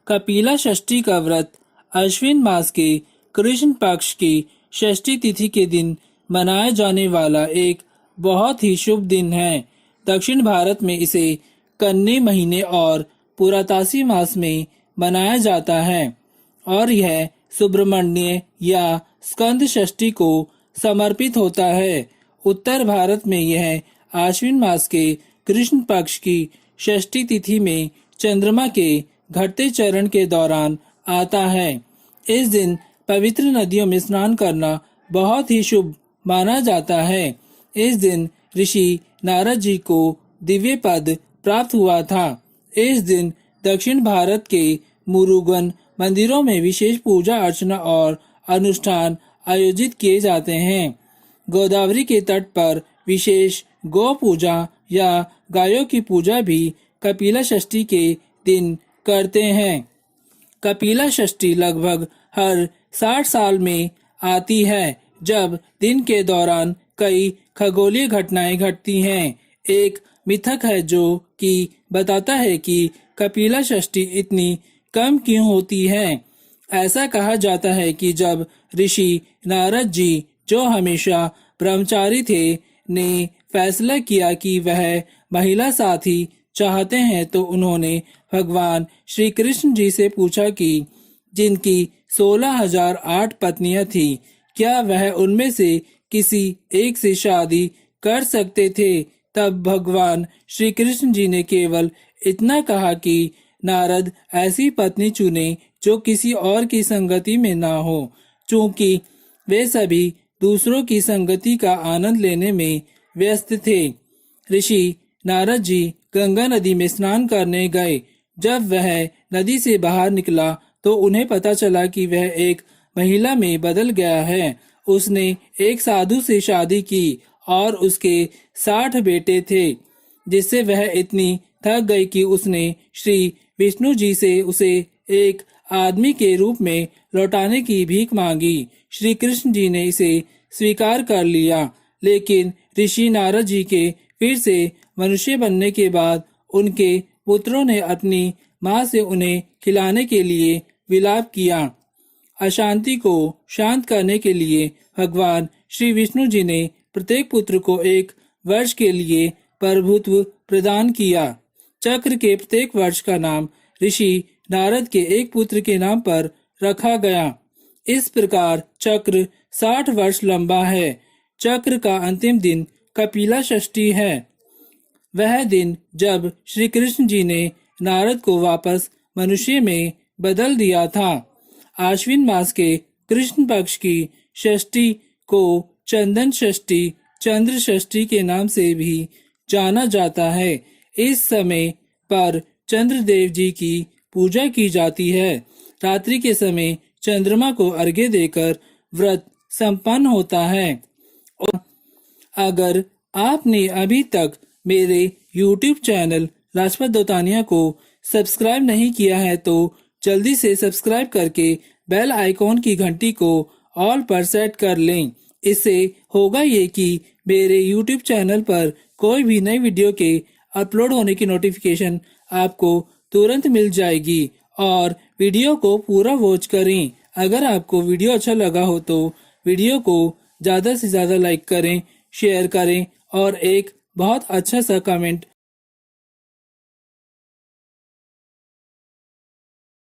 कपिला षष्ठी का व्रत अश्विन मास के कृष्ण पक्ष की षष्ठी तिथि के दिन मनाया जाने वाला एक बहुत ही शुभ दिन है। दक्षिण भारत में इसे कन्नी महीने और पुरातासी मास में मनाया जाता है और यह सुब्रमण्य या स्कंद षष्ठी को समर्पित होता है। उत्तर भारत में यह आश्विन मास के कृष्ण पक्ष की षष्ठी तिथि में चंद्रमा के घटते चरण के दौरान आता है। इस दिन पवित्र नदियों में स्नान करना बहुत ही शुभ माना जाता है। इस दिन ऋषि नारद जी को दिव्य पद प्राप्त हुआ था। इस दिन दक्षिण भारत के मुरुगन मंदिरों में विशेष पूजा अर्चना और अनुष्ठान आयोजित किए जाते हैं। गोदावरी के तट पर विशेष गौ पूजा या गायों की पूजा भी कपिला षष्ठी के दिन करते हैं। कपिला षष्ठी लगभग हर 60 साल में आती है, जब दिन के दौरान कई खगोलीय घटनाएं घटती हैं। एक मिथक है जो कि बताता है कि कपिला षष्ठी इतनी कम क्यों होती है। ऐसा कहा जाता है कि जब ऋषि नारद जी, जो हमेशा ब्रह्मचारी थे, ने फैसला किया कि वह महिला साथी चाहते हैं, तो उन्होंने भगवान श्री कृष्ण जी से पूछा कि जिनकी 16,008 पत्नियां थी, क्या वह उनमें से किसी एक से शादी कर सकते थे। तब भगवान श्री कृष्ण जी ने केवल इतना कहा कि नारद ऐसी पत्नी चुने जो किसी और की संगति में ना हो, चूंकि वे सभी दूसरों की संगति का आनंद लेने में व्यस्त थे। ऋषि नारद जी गंगा नदी में स्नान करने गए। जब वह नदी से बाहर निकला तो उन्हें पता चला कि वह एक महिला में बदल गया है। उसने एक साधु से शादी की और उसके 60 बेटे थे, जिससे वह इतनी थक गई कि उसने श्री विष्णु जी से उसे एक आदमी के रूप में लौटाने की भीख मांगी। श्री कृष्ण जी ने इसे स्वीकार कर लिया, लेकिन ऋषि नारद जी के फिर से मनुष्य बनने के बाद उनके पुत्रों ने अपनी मां से उन्हें खिलाने के लिए विलाप किया। अशांति को शांत करने के लिए भगवान श्री विष्णु जी ने प्रत्येक पुत्र को एक वर्ष के लिए प्रभुत्व प्रदान किया। चक्र के प्रत्येक वर्ष का नाम ऋषि नारद के एक पुत्र के नाम पर रखा गया। इस प्रकार चक्र 60 वर्ष लंबा है। चक्र का अंतिम दिन कपिला षष्ठी है। वह दिन जब श्री कृष्ण जी ने नारद को वापस मनुष्य में बदल दिया था। आश्विन मास के कृष्ण पक्ष की षष्ठी को चंदन षष्ठी, चंद्र षष्ठी के नाम से भी जाना जाता है। इस समय पर चंद्रदेव जी की पूजा की जाती है। रात्रि के समय चंद्रमा को अर्घ्य देकर व्रत संपन्न होता है। और अगर आपने अभी तक मेरे YouTube चैनल राजपथ दोतानिया को सब्सक्राइब नहीं किया है तो जल्दी से सब्सक्राइब करके बेल आइकॉन की घंटी को ऑल पर सेट कर लें। इससे होगा ये कि मेरे YouTube चैनल पर कोई भी नई वीडियो के अपलोड होने की नोटिफिकेशन आपको तुरंत मिल जाएगी। और वीडियो को पूरा वॉच करें। अगर आपको वीडियो अच्छा लगा हो तो वीडियो को ज़्यादा से ज़्यादा लाइक करें, शेयर करें और एक बहुत अच्छा सा कमेंट